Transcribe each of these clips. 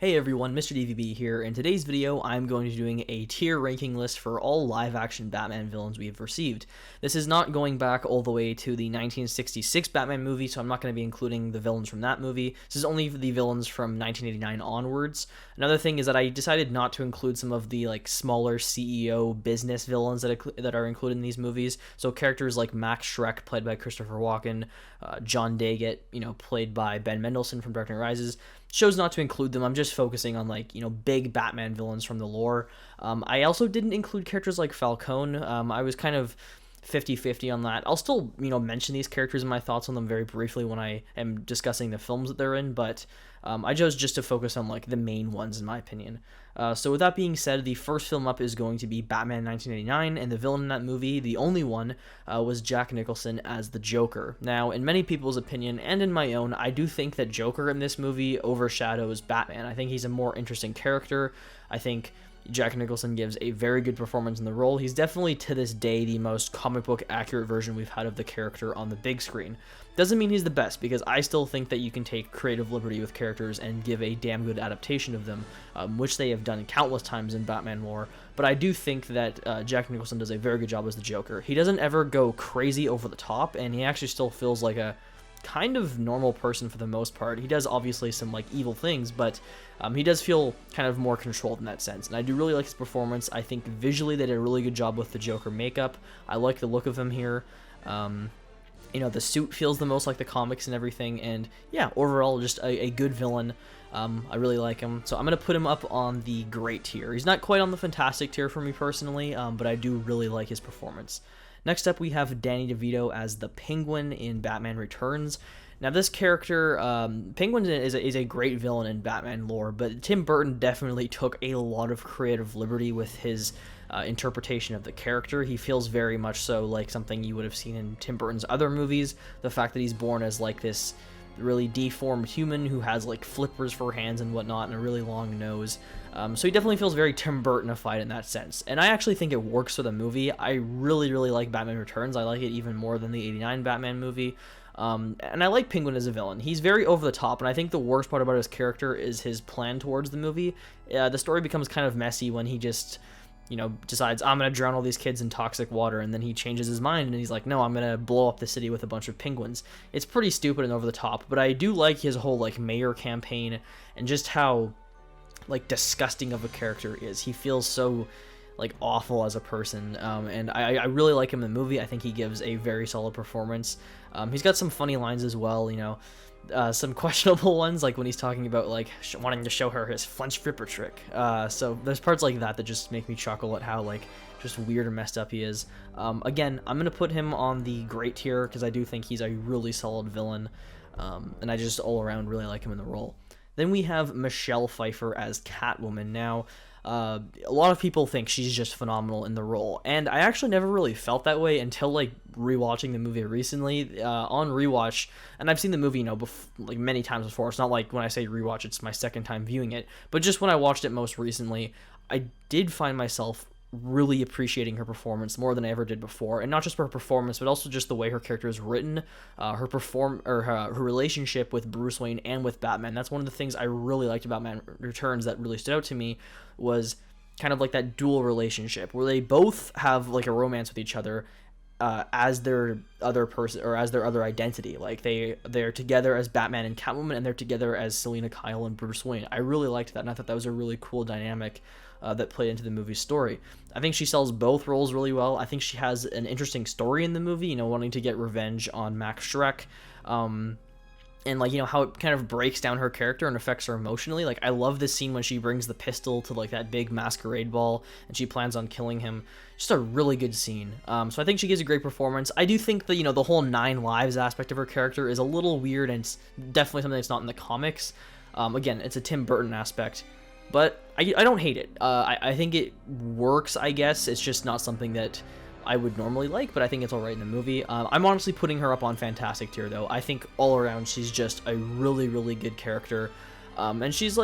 Hey everyone, Mr. DVB here. In today's video, I'm going to be doing a tier ranking list for all live-action Batman villains we have received. This is not going back all the way to the 1966 Batman movie, so I'm not going to be including the villains from that movie. This is only the villains from 1989 onwards. Another thing is that I decided not to include some of the smaller CEO business villains that are included in these movies. So characters like Max Schreck, played by Christopher Walken, John Daggett, played by Ben Mendelsohn from Dark Knight Rises. Chose not to include them. I'm just focusing on big Batman villains from the lore. I also didn't include characters like Falcone. I was kind of 50-50 on that. I'll still mention these characters and my thoughts on them very briefly when I am discussing the films that they're in, but I chose just to focus on the main ones in my opinion. So with that being said, the first film up is going to be Batman 1989, and the villain in that movie, the only one, was Jack Nicholson as the Joker. Now, in many people's opinion, and in my own, I do think that Joker in this movie overshadows Batman. I think he's a more interesting character. I think Jack Nicholson gives a very good performance in the role. He's definitely, to this day, the most comic book accurate version we've had of the character on the big screen. Doesn't mean he's the best, because I still think that you can take creative liberty with characters and give a damn good adaptation of them, which they have done countless times in Batman lore, but I do think that Jack Nicholson does a very good job as the Joker. He doesn't ever go crazy over the top, and he actually still feels like a kind of normal person for the most part. He does obviously some evil things, but he does feel kind of more controlled in that sense, and I do really like his performance. I think visually they did a really good job with the Joker makeup. I like the look of him here. The suit feels the most like the comics and everything, and yeah, overall just a good villain. I really like him, so I'm going to put him up on the great tier. He's not quite on the fantastic tier for me personally, but I do really like his performance. Next up, we have Danny DeVito as the Penguin in Batman Returns. Now, this character, Penguin is a great villain in Batman lore, but Tim Burton definitely took a lot of creative liberty with his interpretation of the character. He feels very much so like something you would have seen in Tim Burton's other movies. The fact that he's born as this really deformed human who has flippers for hands and whatnot and a really long nose. So he definitely feels very Tim Burtonified in that sense, and I actually think it works for the movie. I really like Batman Returns. I like it even more than the 89 Batman movie. And I like Penguin as a villain. He's very over the top, and I think the worst part about his character is his plan towards the movie. The story becomes kind of messy when he just decides, I'm going to drown all these kids in toxic water, and then he changes his mind, and he's like, no, I'm going to blow up the city with a bunch of penguins. It's pretty stupid and over the top, but I do like his whole, mayor campaign, and just how, disgusting of a character is. He feels so, awful as a person, and I really like him in the movie. I think he gives a very solid performance. He's got some funny lines as well, some questionable ones, when he's talking about wanting to show her his flinch flipper trick. So there's parts like that just make me chuckle at how just weird and messed up he is. Again, I'm gonna put him on the great tier because I do think he's a really solid villain, and I just all around really like him in the role. Then we have Michelle Pfeiffer as Catwoman. Now, a lot of people think she's just phenomenal in the role, and I actually never really felt that way until rewatching the movie recently. On rewatch, and I've seen the movie many times before. It's not like when I say rewatch, it's my second time viewing it, but just when I watched it most recently, I did find myself really appreciating her performance more than I ever did before, and not just for her performance, but also just the way her character is written, her relationship with Bruce Wayne and with Batman. That's one of the things I really liked about Batman Returns that really stood out to me, was kind of that dual relationship where they both have a romance with each other as their other person, or as their other identity. They're together as Batman and Catwoman, and they're together as Selina Kyle and Bruce Wayne. I really liked that, and I thought that was a really cool dynamic that played into the movie's story. I think she sells both roles really well. I think she has an interesting story in the movie, wanting to get revenge on Max Schreck, and how it kind of breaks down her character and affects her emotionally. I love this scene when she brings the pistol to that big masquerade ball and she plans on killing him. Just a really good scene. So I think she gives a great performance. I do think that the whole 9 lives aspect of her character is a little weird, and it's definitely something that's not in the comics. Again, it's a Tim Burton aspect, but I don't hate it. I think it works, I guess. It's just not something that I would normally like, but I think it's alright in the movie. I'm honestly putting her up on fantastic tier, though. I think all around she's just a really good character, and she's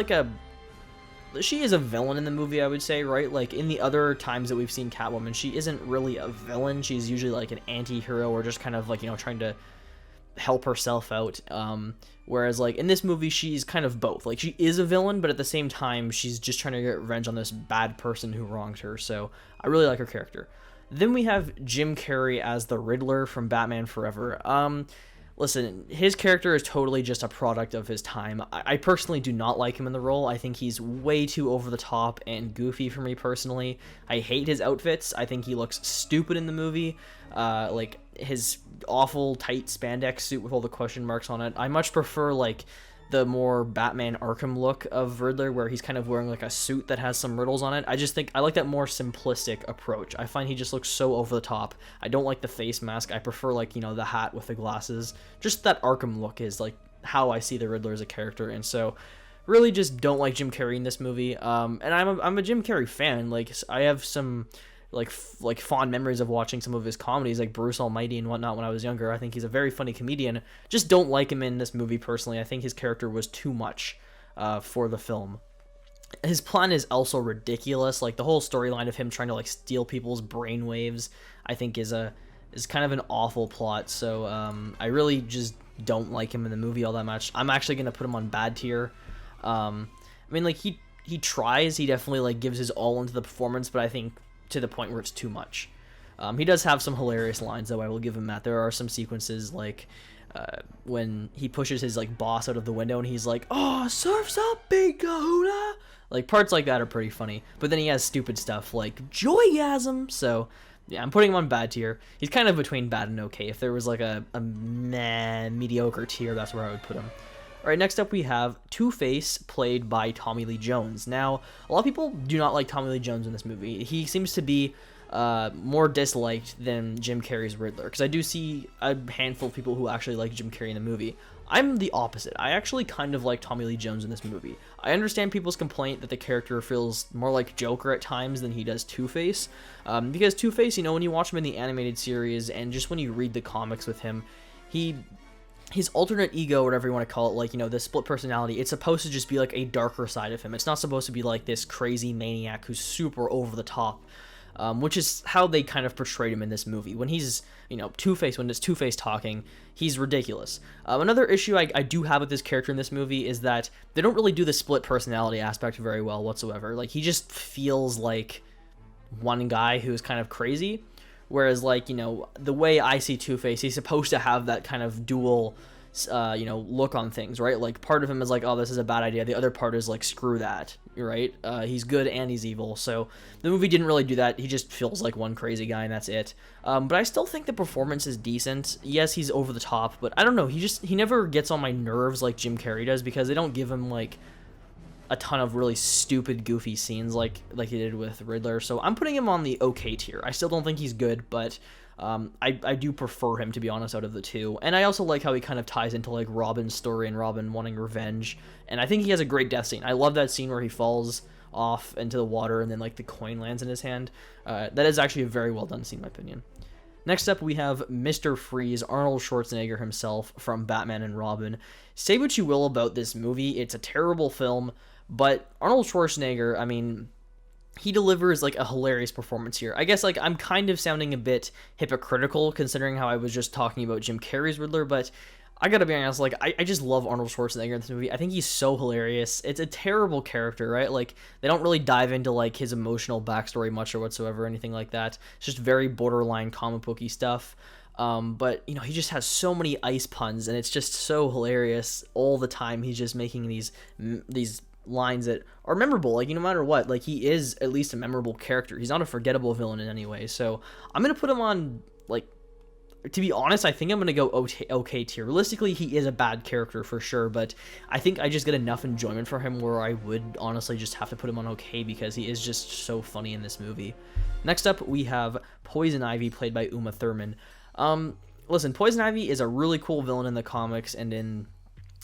she is a villain in the movie, I would say, right? In the other times that we've seen Catwoman, she isn't really a villain. She's usually an anti-hero, or just kind of trying to help herself out. Whereas like in this movie, she's kind of both. Like she is a villain, but at the same time, she's just trying to get revenge on this bad person who wronged her. So I really like her character. Then we have Jim Carrey as the Riddler from Batman Forever. Listen, his character is totally just a product of his time. I personally do not like him in the role. I think he's way too over the top and goofy for me personally. I hate his outfits. I think he looks stupid in the movie. Like his awful tight spandex suit with all the question marks on it. I much prefer like the more Batman Arkham look of Riddler, where he's kind of wearing like a suit that has some riddles on it. I just think I like that more simplistic approach. I find he just looks so over the top. I don't like the face mask. I prefer like, you know, the hat with the glasses. Just that Arkham look is like how I see the Riddler as a character, and so really just don't like Jim Carrey in this movie. And I'm a Jim Carrey fan. Like I have some like fond memories of watching some of his comedies like Bruce Almighty and whatnot when I was younger. I think he's a very funny comedian. Just don't like him in this movie personally. I think his character was too much for the film. His plan is also ridiculous. Like the whole storyline of him trying to like steal people's brainwaves, I think is kind of an awful plot. So I really just don't like him in the movie all that much. I'm actually gonna put him on bad tier. I mean, like he tries. He definitely like gives his all into the performance, but I think to the point where it's too much. He does have some hilarious lines, though. I will give him that. There are some sequences like when he pushes his like boss out of the window and he's like, "Oh, surf's up, big kahuna." Like parts like that are pretty funny. But then he has stupid stuff like joygasm. So yeah, I'm putting him on bad tier. He's kind of between bad and okay. If there was like a mediocre tier, that's where I would put him. Alright, next up we have Two-Face, played by Tommy Lee Jones. Now, a lot of people do not like Tommy Lee Jones in this movie. He seems to be more disliked than Jim Carrey's Riddler, because I do see a handful of people who actually like Jim Carrey in the movie. I'm the opposite. I actually kind of like Tommy Lee Jones in this movie. I understand people's complaint that the character feels more like Joker at times than he does Two-Face, because Two-Face, you know, when you watch him in the animated series and just when you read the comics with him, his alternate ego, whatever you want to call it, like, you know, the split personality, it's supposed to just be like a darker side of him. It's not supposed to be like this crazy maniac who's super over the top, which is how they kind of portrayed him in this movie. When he's, you know, Two-Face, when it's Two-Face talking, he's ridiculous. Another issue I do have with this character in this movie is that they don't really do the split personality aspect very well whatsoever. Like, he just feels like one guy who's kind of crazy. Whereas, like, you know, the way I see Two-Face, he's supposed to have that kind of dual, you know, look on things, right? Like, part of him is like, oh, this is a bad idea. The other part is like, screw that, right? He's good and he's evil. So the movie didn't really do that. He just feels like one crazy guy and that's it. But I still think the performance is decent. Yes, he's over the top, but I don't know. He never gets on my nerves like Jim Carrey does, because they don't give him, like, a ton of really stupid, goofy scenes like he did with Riddler. So I'm putting him on the okay tier. I still don't think he's good, but I do prefer him, to be honest, out of the two. And I also like how he kind of ties into like Robin's story and Robin wanting revenge. And I think he has a great death scene. I love that scene where he falls off into the water and then like the coin lands in his hand. That is actually a very well done scene in my opinion. Next up, we have Mr. Freeze, Arnold Schwarzenegger himself from Batman and Robin. Say what you will about this movie, it's a terrible film, but Arnold Schwarzenegger, I mean, he delivers like a hilarious performance here. I guess like I'm kind of sounding a bit hypocritical considering how I was just talking about Jim Carrey's Riddler, but I gotta be honest, like I just love Arnold Schwarzenegger in this movie. I think he's so hilarious. It's a terrible character, right? Like they don't really dive into like his emotional backstory much or whatsoever, or anything like that. It's just very borderline comic booky stuff. But you know, he just has so many ice puns, and it's just so hilarious all the time. He's just making these lines that are memorable, like, no matter what. Like, he is at least a memorable character. He's not a forgettable villain in any way. So I'm gonna put him on, like, to be honest, I think I'm gonna go okay tier. Realistically, he is a bad character for sure, but I think I just get enough enjoyment for him where I would honestly just have to put him on okay, because he is just so funny in this movie. Next up, we have Poison Ivy, played by Uma Thurman. Listen, Poison Ivy is a really cool villain in the comics and in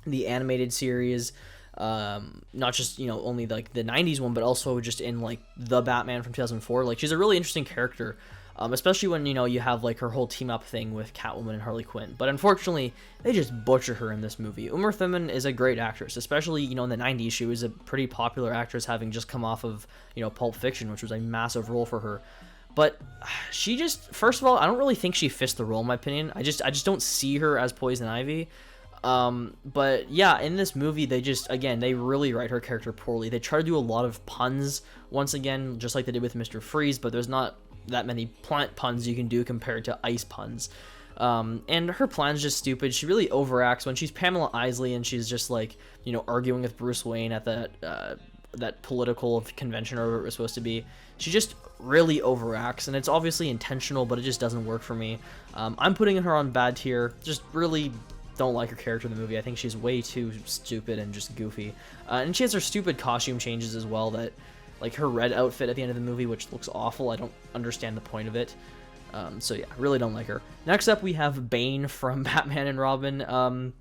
the animated series. Not just, you know, only like the 90s one, but also just in like the Batman from 2004. Like, she's a really interesting character, especially when, you know, you have like her whole team up thing with Catwoman and Harley Quinn. But unfortunately, they just butcher her in this movie. Uma Thurman is a great actress, especially, you know, in the 90s. She was a pretty popular actress, having just come off of, you know, Pulp Fiction, which was a massive role for her. But she just, first of all, I don't really think she fits the role in my opinion. I just don't see her as Poison Ivy. But yeah, in this movie, they just, again, they really write her character poorly. They try to do a lot of puns, once again, just like they did with Mr. Freeze, but there's not that many plant puns you can do compared to ice puns. And her plan's just stupid. She really overacts when she's Pamela Isley and she's just like, you know, arguing with Bruce Wayne at that political convention or whatever it was supposed to be. She just really overacts, and it's obviously intentional, but it just doesn't work for me. I'm putting her on bad tier. Just really don't like her character in the movie. I think she's way too stupid and just goofy. And she has her stupid costume changes as well, that like her red outfit at the end of the movie, which looks awful. I don't understand the point of it. So yeah, really don't like her. Next up, we have Bane from Batman and Robin.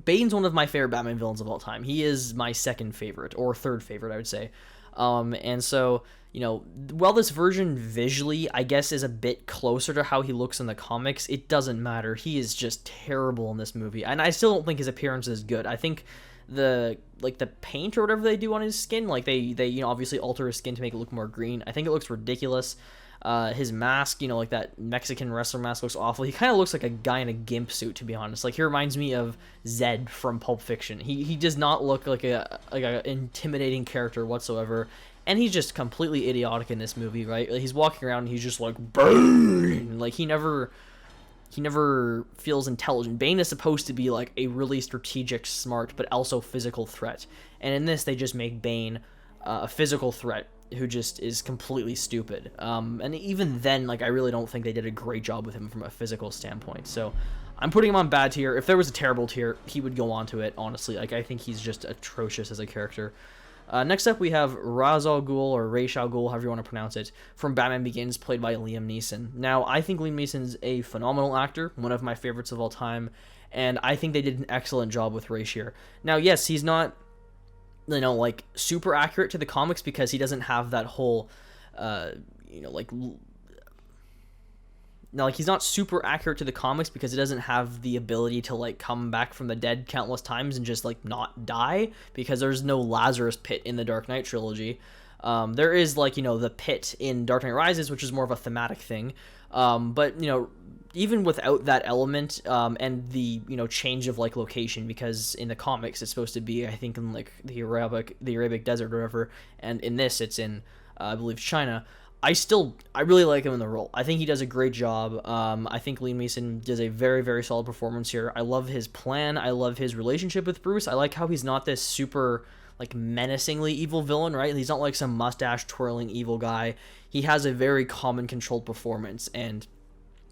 Bane's one of my favorite Batman villains of all time. He is my second favorite, or third favorite, I would say. And so, you know, while this version visually, I guess, is a bit closer to how he looks in the comics, it doesn't matter. He is just terrible in this movie, and I still don't think his appearance is good. I think the paint or whatever they do on his skin, like they you know, obviously alter his skin to make it look more green. I think it looks ridiculous. His mask, you know, like that Mexican wrestler mask, looks awful. He kind of looks like a guy in a gimp suit, to be honest. Like, he reminds me of Zed from Pulp Fiction. He does not look like a intimidating character whatsoever, and he's just completely idiotic in this movie, right? Like, he's walking around and he's just like, Bane! Like, he never feels intelligent. Bane is supposed to be like a really strategic, smart, but also physical threat, and in this they just make Bane a physical threat who just is completely stupid. And even then, like, I really don't think they did a great job with him from a physical standpoint. So I'm putting him on bad tier. If there was a terrible tier, he would go on to it, honestly. Like, I think he's just atrocious as a character. Next up, we have Ra's al Ghul, or Ra's al Ghul, however you want to pronounce it, from Batman Begins, played by Liam Neeson. Now, I think Liam Neeson's a phenomenal actor, one of my favorites of all time, and I think they did an excellent job with Ra's here. Now, yes, he's not, you know, like, super accurate to the comics because he doesn't have that whole, you know, like, now, like, he's not super accurate to the comics because he doesn't have the ability to, like, come back from the dead countless times and just, like, not die, because there's no Lazarus pit in the Dark Knight trilogy. There is, like, you know, the pit in Dark Knight Rises, which is more of a thematic thing, but, you know, even without that element, and the, you know, change of, like, location, because in the comics it's supposed to be, I think, in, like, the Arabic desert or whatever, and in this it's in, I believe, China. I really like him in the role. I think he does a great job. I think Liam Neeson does a very, very solid performance here. I love his plan. I love his relationship with Bruce. I like how he's not this super, like, menacingly evil villain, right? He's not like some mustache twirling evil guy. He has a very calm and controlled performance, and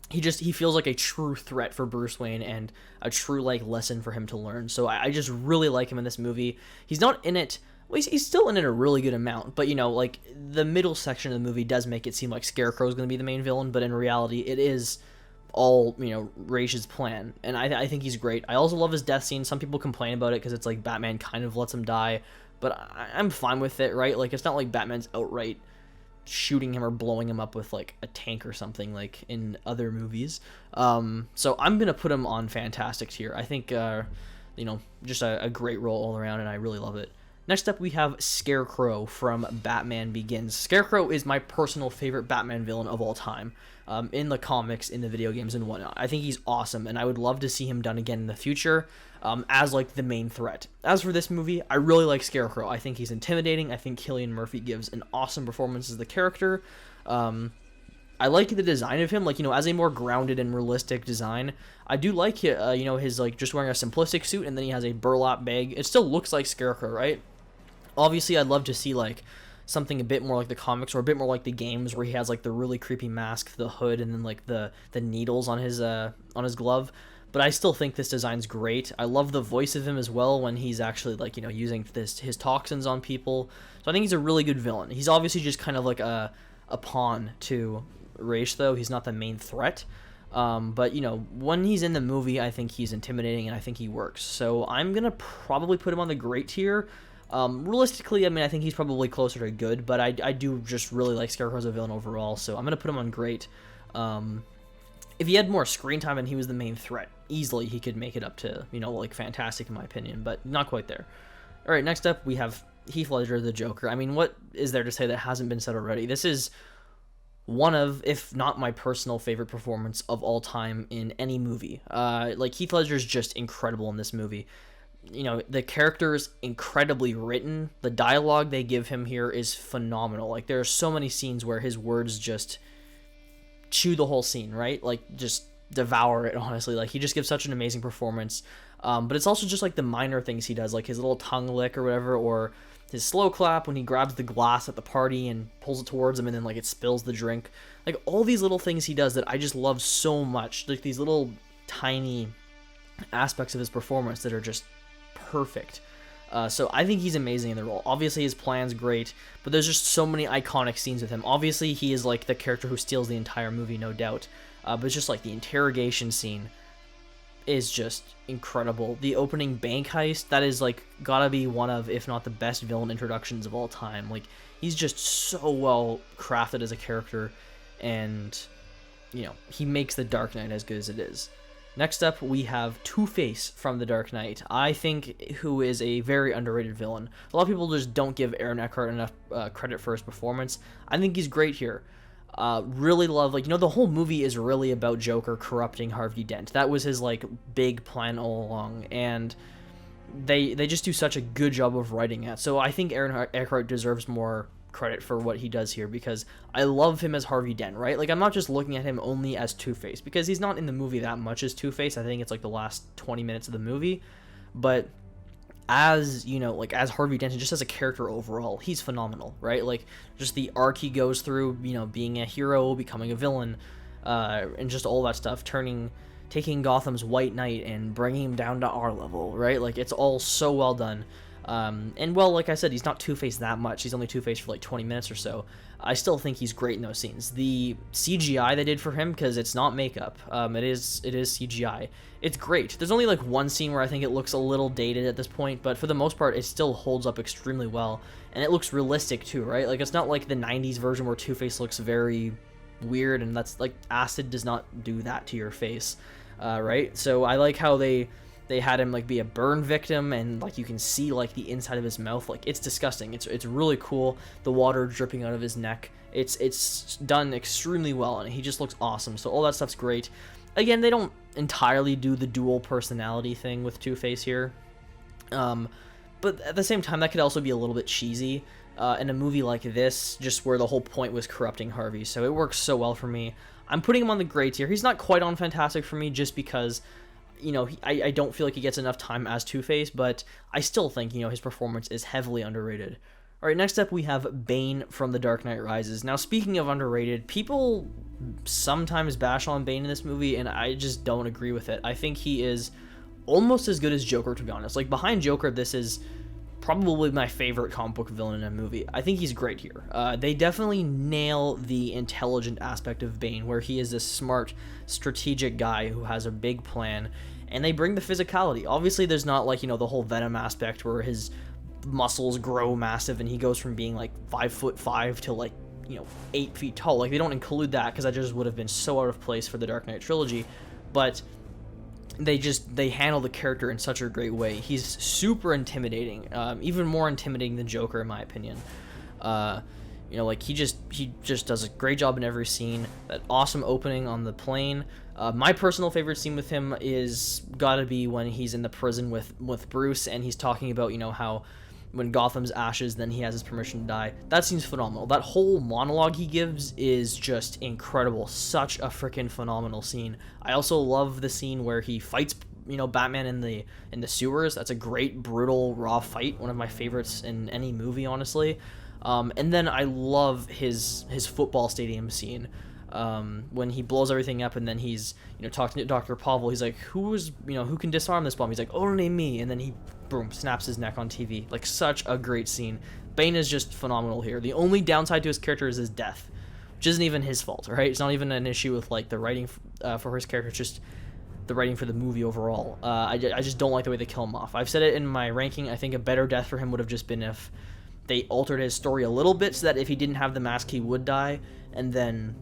he feels like a true threat for Bruce Wayne and a true, like, lesson for him to learn. So I just really like him in this movie. He's not in it. Well, he's still in it a really good amount, but, you know, like, the middle section of the movie does make it seem like Scarecrow is going to be the main villain, but in reality, it is all, you know, Ra's plan, and I think he's great. I also love his death scene. Some people complain about it because it's like Batman kind of lets him die, but I'm fine with it, right? Like, it's not like Batman's outright shooting him or blowing him up with, like, a tank or something like in other movies. So I'm going to put him on fantastic tier. I think, you know, just a great role all around, and I really love it. Next up, we have Scarecrow from Batman Begins. Scarecrow is my personal favorite Batman villain of all time, in the comics, in the video games, and whatnot. I think he's awesome, and I would love to see him done again in the future, as, like, the main threat. As for this movie, I really like Scarecrow. I think he's intimidating. I think Cillian Murphy gives an awesome performance as the character. I like the design of him, like, you know, as a more grounded and realistic design. I do like, you know, his, like, just wearing a simplistic suit, and then he has a burlap bag. It still looks like Scarecrow, right? Obviously, I'd love to see, like, something a bit more like the comics, or a bit more like the games, where he has, like, the really creepy mask, the hood, and then, like, the needles on his glove. But I still think this design's great. I love the voice of him as well when he's actually, like, you know, using his toxins on people. So I think he's a really good villain. He's obviously just kind of like a pawn to Ra's, though. He's not the main threat. But, you know, when he's in the movie, I think he's intimidating, and I think he works. So I'm going to probably put him on the great tier. Realistically, I mean, I think he's probably closer to good, but I do just really like Scarecrow as a villain overall, so I'm going to put him on great. If he had more screen time and he was the main threat, easily he could make it up to, you know, like, fantastic in my opinion, but not quite there. Alright, next up, we have Heath Ledger, the Joker. I mean, what is there to say that hasn't been said already? This is one of, if not my personal favorite performance of all time in any movie. Like, Heath Ledger's just incredible in this movie. You know, the character is incredibly written. The dialogue they give him here is phenomenal. Like, there are so many scenes where his words just chew the whole scene, right? Like, just devour it, honestly. Like, he just gives such an amazing performance. But it's also just like the minor things he does, like his little tongue lick or whatever, or his slow clap when he grabs the glass at the party and pulls it towards him and then like it spills the drink. Like, all these little things he does that I just love so much. Like, these little tiny aspects of his performance that are just perfect. So I think he's amazing in the role. Obviously, his plan's great, but there's just so many iconic scenes with him. Obviously, he is like the character who steals the entire movie, no doubt. But it's just like the interrogation scene is just incredible. The opening bank heist, that is like gotta be one of, if not the best villain introductions of all time. Like, he's just so well crafted as a character, and you know, he makes The Dark Knight as good as it is. Next up, we have Two-Face from The Dark Knight. I think who is a very underrated villain. A lot of people just don't give Aaron Eckhart enough credit for his performance. I think he's great here. Really love, like, you know, the whole movie is really about Joker corrupting Harvey Dent. That was his, like, big plan all along, and they just do such a good job of writing it. So I think Aaron Eckhart deserves more credit for what he does here, because I love him as Harvey Dent, right? Like, I'm not just looking at him only as Two-Face, because he's not in the movie that much as Two-Face. I think it's like the last 20 minutes of the movie, but as, you know, like, as Harvey Dent, just as a character overall, he's phenomenal, right? Like, just the arc he goes through, you know, being a hero, becoming a villain, and just all that stuff, taking Gotham's White Knight and bringing him down to our level, right? Like, it's all so well done. And well, like I said, he's not Two-Face that much. He's only Two-Face for like 20 minutes or so. I still think he's great in those scenes. The CGI they did for him, because it's not makeup, it is CGI. It's great. There's only like one scene where I think it looks a little dated at this point, but for the most part, it still holds up extremely well, and it looks realistic too, right? Like, it's not like the 90s version where Two-Face looks very weird, and that's like, acid does not do that to your face, right? So I like how they had him like be a burn victim, and like you can see like the inside of his mouth. Like, it's disgusting. It's really cool. The water dripping out of his neck. It's done extremely well, and he just looks awesome. So all that stuff's great. Again, they don't entirely do the dual personality thing with Two-Face here, but at the same time, that could also be a little bit cheesy in a movie like this, just where the whole point was corrupting Harvey. So it works so well for me. I'm putting him on the grade tier. He's not quite on Fantastic for me, just because, you know, I don't feel like he gets enough time as Two-Face, but I still think, you know, his performance is heavily underrated. Alright, next up we have Bane from The Dark Knight Rises. Now, speaking of underrated, people sometimes bash on Bane in this movie, and I just don't agree with it. I think he is almost as good as Joker, to be honest. Like, behind Joker, this is probably my favorite comic book villain in a movie. I think he's great here. They definitely nail the intelligent aspect of Bane, where he is this smart, strategic guy who has a big plan, and they bring the physicality. Obviously, there's not, like, you know, the whole Venom aspect where his muscles grow massive and he goes from being like 5'5" to like, you know, 8 feet tall. Like, they don't include that, because that just would have been so out of place for the Dark Knight trilogy, but they handle the character in such a great way. He's super intimidating, even more intimidating than Joker, in my opinion. You know, like, he just does a great job in every scene. That awesome opening on the plane. My personal favorite scene with him is gotta be when he's in the prison with Bruce, and he's talking about, you know, how when Gotham's ashes, then he has his permission to die. That scene's phenomenal. That whole monologue he gives is just incredible. Such a freaking phenomenal scene. I also love the scene where he fights, you know, Batman in the sewers. That's a great, brutal, raw fight. One of my favorites in any movie, honestly. And then I love his football stadium scene. When he blows everything up, and then he's, you know, talking to Dr. Pavel. He's like, who can disarm this bomb? He's like, oh, name me. And then he, boom, snaps his neck on TV. Like, such a great scene. Bane is just phenomenal here. The only downside to his character is his death, which isn't even his fault, right? It's not even an issue with, like, the writing for his character. It's just the writing for the movie overall. I just don't like the way they kill him off. I've said it in my ranking. I think a better death for him would have just been if they altered his story a little bit, so that if he didn't have the mask, he would die, and then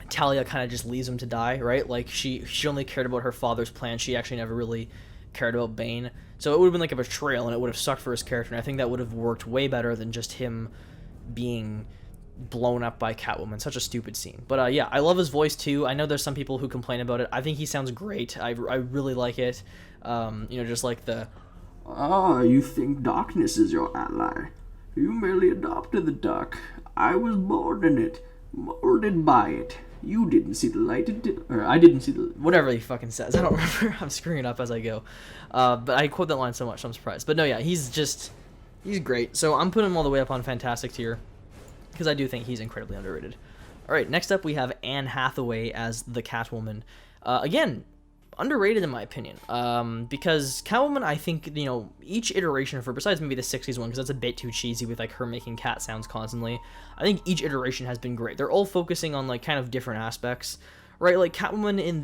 Talia kind of just leaves him to die, right? Like, she only cared about her father's plan. She actually never really cared about Bane. So it would have been like a betrayal, and it would have sucked for his character, and I think that would have worked way better than just him being blown up by Catwoman. Such a stupid scene. But yeah, I love his voice too. I know there's some people who complain about it. I think he sounds great. I really like it. Just like the... Ah, you think darkness is your ally. You merely adopted the dark. I was born in it, molded by it. You didn't see the light, or I didn't see the... Whatever he fucking says. I don't remember. I'm screwing it up as I go. But I quote that line so much, I'm surprised. But no, yeah, he's great. So I'm putting him all the way up on Fantastic tier, because I do think he's incredibly underrated. All right, next up we have Anne Hathaway as the Catwoman. Again, underrated in my opinion, because Catwoman, I think, each iteration of her, besides maybe the 60s one, because that's a bit too cheesy with like her making cat sounds constantly, I think each iteration has been great. They're all focusing on like kind of different aspects, right? Like Catwoman in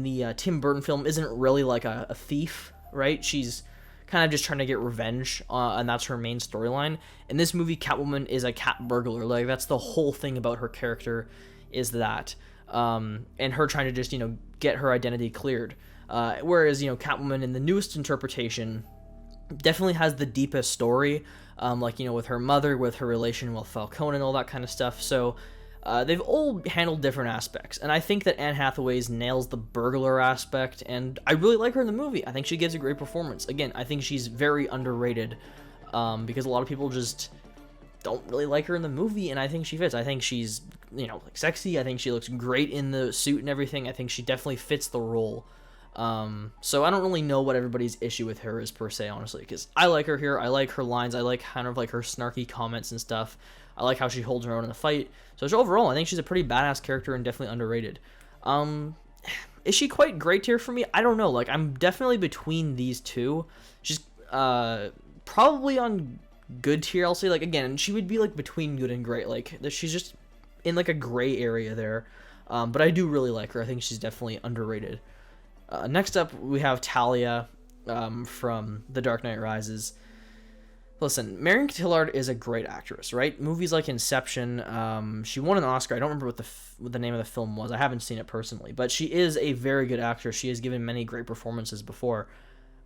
the Tim Burton film isn't really like a thief, right? She's kind of just trying to get revenge, and that's her main storyline. In this movie, Catwoman is a cat burglar. Like, that's the whole thing about her character, is that, and her trying to just, get her identity cleared. Whereas, Catwoman in the newest interpretation definitely has the deepest story, with her mother, with her relation with Falcone and all that kind of stuff. So they've all handled different aspects, and I think that Anne Hathaway's nails the burglar aspect, and I really like her in the movie. I think she gives a great performance. Again, I think she's very underrated, because a lot of people just don't really like her in the movie, and I think she fits. I think she's, sexy. I think she looks great in the suit and everything. I think she definitely fits the role. So I don't really know what everybody's issue with her is per se, honestly, because I like her here. I like her lines. I like kind of like her snarky comments and stuff. I like how she holds her own in the fight. So overall, I think she's a pretty badass character and definitely underrated. Is she quite great tier for me? I don't know. Like, I'm definitely between these two. She's probably on good tier, I'll say. Like, again, she would be like between good and great. Like, she's just in like a gray area there. But I do really like her. I think she's definitely underrated. Next up, we have Talia from The Dark Knight Rises. Listen, Marion Cotillard is a great actress, right? Movies like Inception, she won an Oscar. I don't remember what the name of the film was. I haven't seen it personally, but she is a very good actress. She has given many great performances before.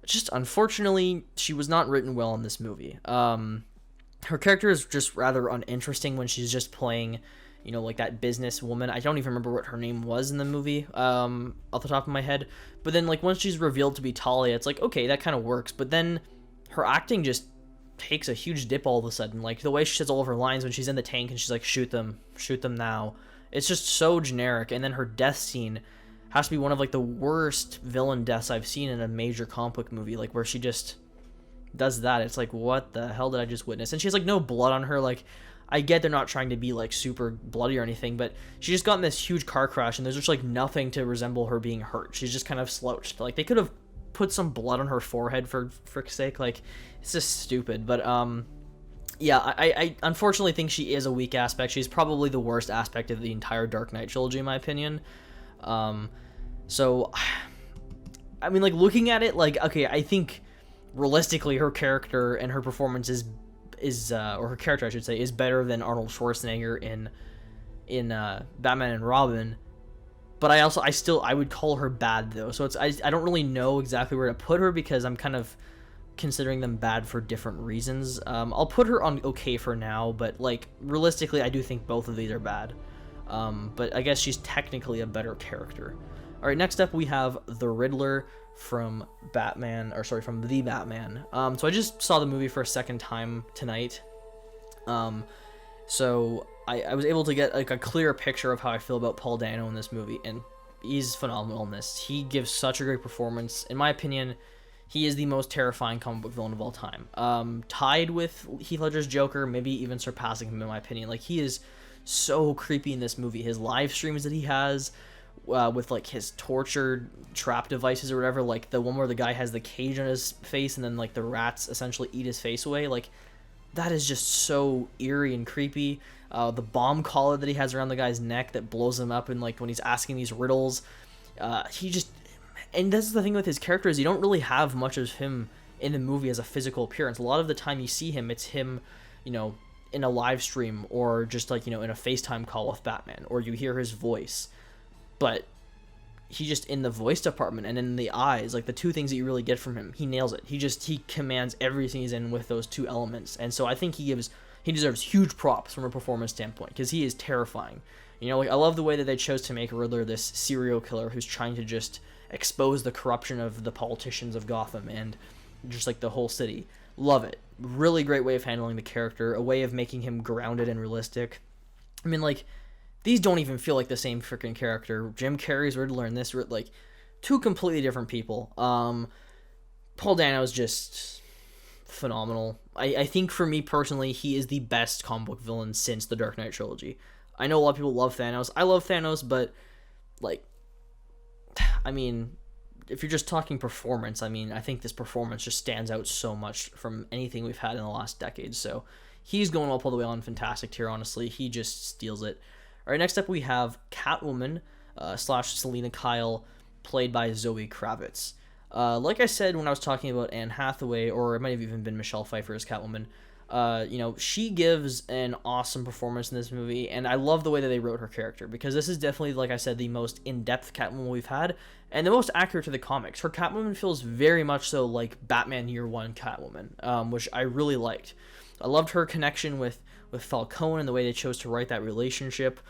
Just unfortunately, she was not written well in this movie. Her character is just rather uninteresting when she's just playing, like that business woman. I don't even remember what her name was in the movie, off the top of my head. But then, like, once she's revealed to be Talia, it's like, okay, that kind of works. But then her acting just takes a huge dip all of a sudden. Like, the way she says all of her lines when she's in the tank and she's like, shoot them now. It's just so generic. And then her death scene has to be one of, like, the worst villain deaths I've seen in a major comic book movie, like, where she just does that. It's like, what the hell did I just witness? And she has, like, no blood on her. Like, I get they're not trying to be, like, super bloody or anything, but she just got in this huge car crash, and there's just, like, nothing to resemble her being hurt. She's just kind of slouched. Like, they could have put some blood on her forehead for frick's sake. Like, it's just stupid. But yeah, I unfortunately think she is a weak aspect. She's probably the worst aspect of the entire Dark Knight trilogy, in my opinion. So I mean, like, looking at it, like, okay, I think realistically her character and her performance is or her character, I should say, is better than Arnold Schwarzenegger in Batman and Robin. But I would call her bad, though. So I don't really know exactly where to put her, because I'm kind of considering them bad for different reasons. I'll put her on okay for now, but, like, realistically, I do think both of these are bad. But I guess she's technically a better character. All right, next up we have the Riddler from from The Batman. So I just saw the movie for a second time tonight. So I was able to get, like, a clear picture of how I feel about Paul Dano in this movie, and he's phenomenal in this. He gives such a great performance. In my opinion, he is the most terrifying comic book villain of all time. Tied with Heath Ledger's Joker, maybe even surpassing him in my opinion. Like, he is so creepy in this movie. His live streams that he has, with, like, his tortured trap devices or whatever, like the one where the guy has the cage on his face and then, like, the rats essentially eat his face away, like, that is just so eerie and creepy. The bomb collar that he has around the guy's neck that blows him up, and, like, when he's asking these riddles, and that's the thing with his character, is you don't really have much of him in the movie as a physical appearance. A lot of the time you see him, it's him, in a live stream, or just, like, in a FaceTime call with Batman, or you hear his voice. But he just, in the voice department and in the eyes, like the two things that you really get from him, he nails it. He commands everything he's in with those two elements. And so I think he deserves huge props from a performance standpoint, because he is terrifying. You know, like, I love the way that they chose to make Riddler this serial killer who's trying to just expose the corruption of the politicians of Gotham and just like the whole city. Love it. Really great way of handling the character, a way of making him grounded and realistic. I mean, like, these don't even feel like the same freaking character. Jim Carrey's Riddler and this, like, two completely different people. Paul Dano's just phenomenal. I think for me personally, he is the best comic book villain since the Dark Knight trilogy. I know a lot of people love Thanos. I love Thanos, but, like, I mean, if you're just talking performance, I mean, I think this performance just stands out so much from anything we've had in the last decade. So he's going up all the way on fantastic tier, honestly. He just steals it. All right, next up we have Catwoman slash Selena Kyle, played by Zoe Kravitz. Like I said when I was talking about Anne Hathaway, or it might have even been Michelle Pfeiffer as Catwoman, you know, she gives an awesome performance in this movie, and I love the way that they wrote her character, because this is definitely, like I said, the most in-depth Catwoman we've had, and the most accurate to the comics. Her Catwoman feels very much so like Batman Year One Catwoman, which I really liked. I loved her connection with Falcone and the way they chose to write that relationship.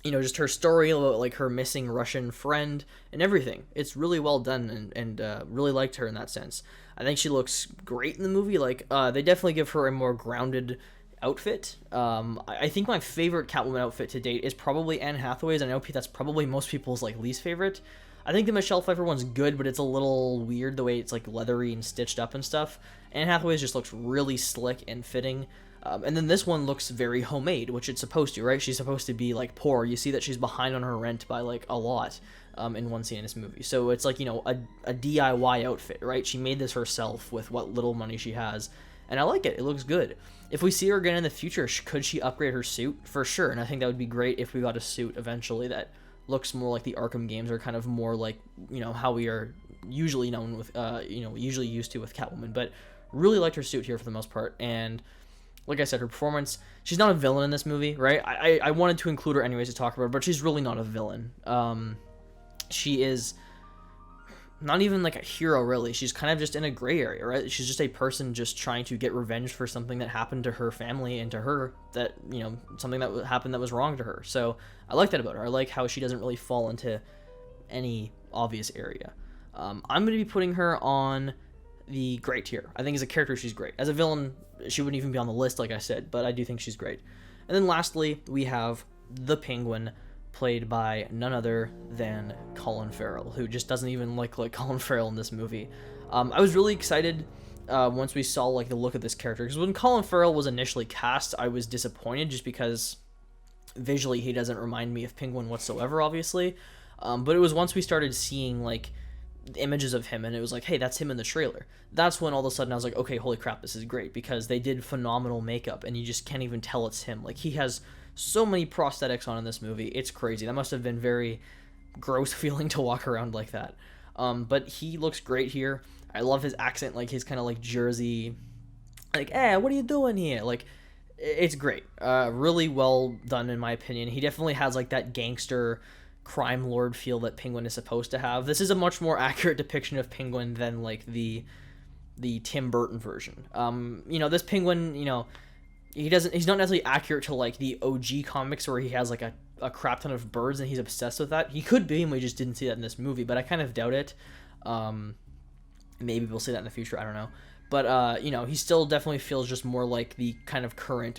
You know, just her story about, like, her missing Russian friend and everything. It's really well done, and really liked her in that sense. I think she looks great in the movie. Like, they definitely give her a more grounded outfit. I think my favorite Catwoman outfit to date is probably Anne Hathaway's. I know that's probably most people's, like, least favorite. I think the Michelle Pfeiffer one's good, but it's a little weird the way it's, like, leathery and stitched up and stuff. Anne Hathaway's just looks really slick and fitting. And then this one looks very homemade, which it's supposed to, right? She's supposed to be, like, poor. You see that she's behind on her rent by, like, a lot in one scene in this movie. So it's, like, you know, a DIY outfit, right? She made this herself with what little money she has. And I like it. It looks good. If we see her again in the future, could she upgrade her suit? For sure. And I think that would be great if we got a suit eventually that looks more like the Arkham games, or kind of more like, you know, how we are usually known with, you know, usually used to with Catwoman. But really liked her suit here for the most part. And like I said, her performance, she's not a villain in this movie, right? I wanted to include her anyways to talk about her, but she's really not a villain. She is not even like a hero, really. She's kind of just in a gray area, right? She's just a person just trying to get revenge for something that happened to her family and to her, that, you know, something that happened that was wrong to her. So I like that about her. I like how she doesn't really fall into any obvious area. I'm going to be putting her on the great tier. I think as a character, she's great. As a villain, she wouldn't even be on the list, like I said, but I do think she's great. And then lastly, we have the Penguin, played by none other than Colin Farrell, who just doesn't even look like Colin Farrell in this movie. I was really excited once we saw, like, the look of this character, because when Colin Farrell was initially cast, I was disappointed just because visually he doesn't remind me of Penguin whatsoever, obviously. But it was once we started seeing, like, images of him, and it was like, hey, that's him in the trailer. That's when all of a sudden I was like, okay, holy crap, this is great, because they did phenomenal makeup, and you just can't even tell it's him. Like, he has so many prosthetics on in this movie. It's crazy. That must have been very gross feeling to walk around like that. But he looks great here. I love his accent, like his kind of like Jersey, like, hey, what are you doing here? Like, it's great. Really well done in my opinion. He definitely has like that gangster crime lord feel that Penguin is supposed to have. This is a much more accurate depiction of Penguin than like the Tim Burton version. You know, this Penguin, you know, he's not necessarily accurate to like the OG comics where he has like a crap ton of birds and he's obsessed with that. He could be, and we just didn't see that in this movie, but I kind of doubt it. Maybe we'll see that in the future, I don't know. But you know, he still definitely feels just more like the kind of current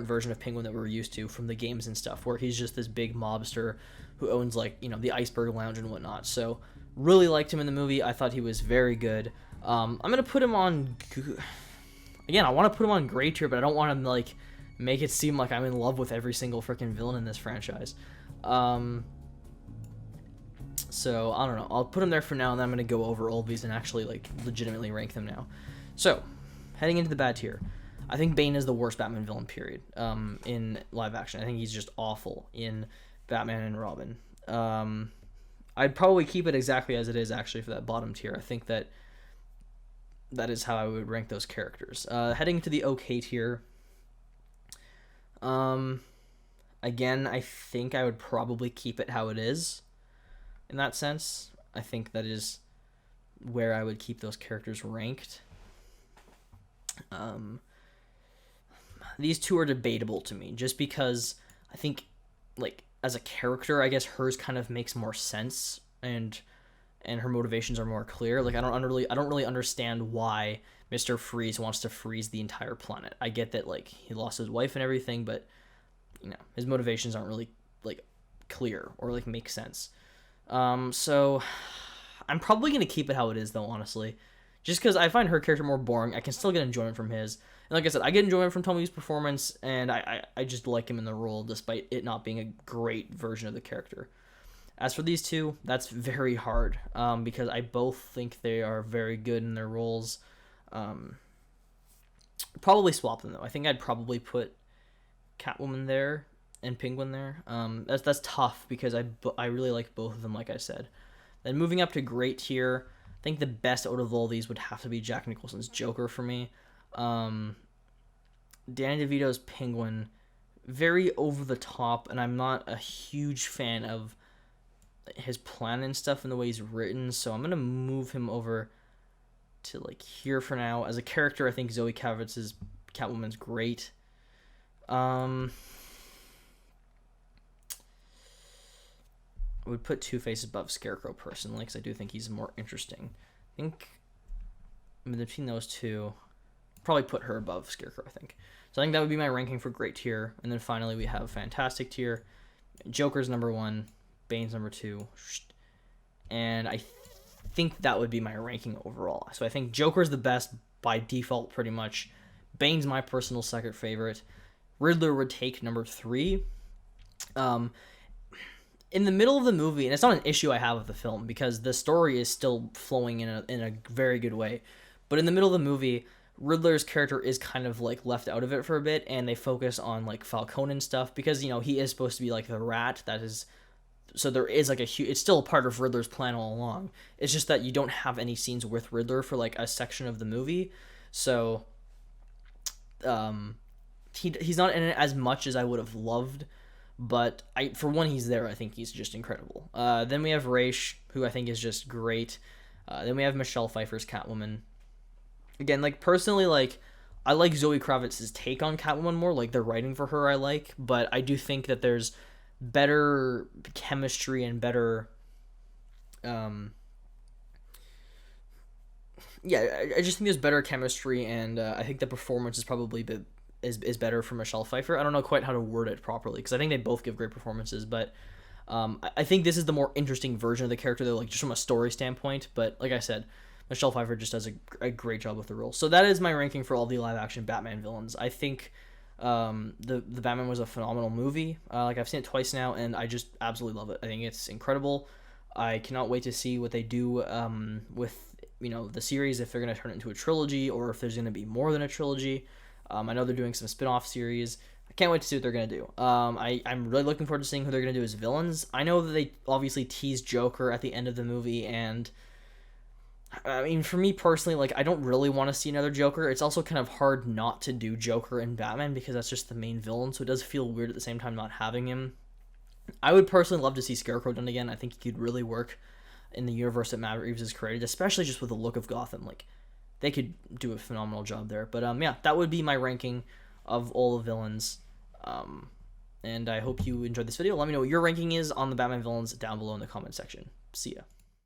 version of Penguin that we're used to from the games and stuff, where he's just this big mobster who owns, like, you know, the Iceberg Lounge and whatnot. So really liked him in the movie. I thought he was very good. I'm gonna put him on. Again, I want to put him on great tier, but I don't want to like make it seem like I'm in love with every single freaking villain in this franchise. So I don't know. I'll put him there for now, and then I'm gonna go over all of these and actually like legitimately rank them now. So heading into the bad tier, I think Bane is the worst Batman villain, period. In live action, I think he's just awful in Batman and Robin. I'd probably keep it exactly as it is actually for that bottom tier. I think that is how I would rank those characters. Heading to the okay tier. Again, I think I would probably keep it how it is. in that sense. I think that is where I would keep those characters ranked. These two are debatable to me, just because I think, like, as a character, I guess hers kind of makes more sense, and her motivations are more clear. Like, I don't really understand why Mr. Freeze wants to freeze the entire planet. I get that, like, he lost his wife and everything, but his motivations aren't really, like, clear or, like, make sense. So I'm probably gonna keep it how it is, though, honestly, just because I find her character more boring. I can still get enjoyment from his, and like I said, I get enjoyment from Tommy's performance, and I just like him in the role despite it not being a great version of the character. As for these two, that's very hard, because I both think they are very good in their roles. Probably swap them, though. I think I'd probably put Catwoman there and Penguin there. That's tough because I really like both of them, like I said. Then moving up to great tier, I think the best out of all these would have to be Jack Nicholson's Joker for me. Danny DeVito's Penguin, very over the top, and I'm not a huge fan of his plan and stuff and the way he's written, so I'm gonna move him over to, like, here for now. As a character, I think Zoe Kravitz's Catwoman's great. I would put Two-Face above Scarecrow personally, because I do think he's more interesting. I think between those two, probably put her above Scarecrow, I think. So I think that would be my ranking for great tier. And then finally we have fantastic tier. Joker's number 1, Bane's number 2, and I think that would be my ranking overall. So I think Joker's the best by default, pretty much. Bane's my personal second favorite. Riddler would take number 3. In the middle of the movie, and it's not an issue I have with the film because the story is still flowing in a very good way, but in the middle of the movie, Riddler's character is kind of, like, left out of it for a bit, and they focus on, like, Falcone and stuff because, he is supposed to be, like, the rat that is. So there is, like, it's still a part of Riddler's plan all along. It's just that you don't have any scenes with Riddler for, like, a section of the movie. So he's not in it as much as I would have loved, but for when he's there, I think he's just incredible. Then we have Raish, who I think is just great. Then we have Michelle Pfeiffer's Catwoman. Again, like, personally, like, I like Zoe Kravitz's take on Catwoman more, like, the writing for her I like, but I do think that there's better chemistry and better I just think there's better chemistry, and I think the performance is probably is better for Michelle Pfeiffer. I don't know quite how to word it properly because I think they both give great performances, but I think this is the more interesting version of the character, though, like, just from a story standpoint. But like I said, Michelle Pfeiffer just does a great job with the role. So that is my ranking for all the live action Batman villains. I think the Batman was a phenomenal movie. Like, I've seen it twice now, and I just absolutely love it. I think it's incredible. I cannot wait to see what they do with the series, if they're going to turn it into a trilogy or if there's going to be more than a trilogy. I know they're doing some spin-off series. I can't wait to see what they're going to do. I'm really looking forward to seeing who they're going to do as villains. I know that they obviously tease Joker at the end of the movie, and I mean, for me personally, like, I don't really want to see another Joker. It's also kind of hard not to do Joker and Batman because that's just the main villain, so it does feel weird at the same time not having him. I would personally love to see Scarecrow done again. I think he could really work in the universe that Matt Reeves has created, especially just with the look of Gotham. Like, they could do a phenomenal job there. But yeah, that would be my ranking of all the villains. And I hope you enjoyed this video. Let me know what your ranking is on the Batman villains down below in the comment section. See ya.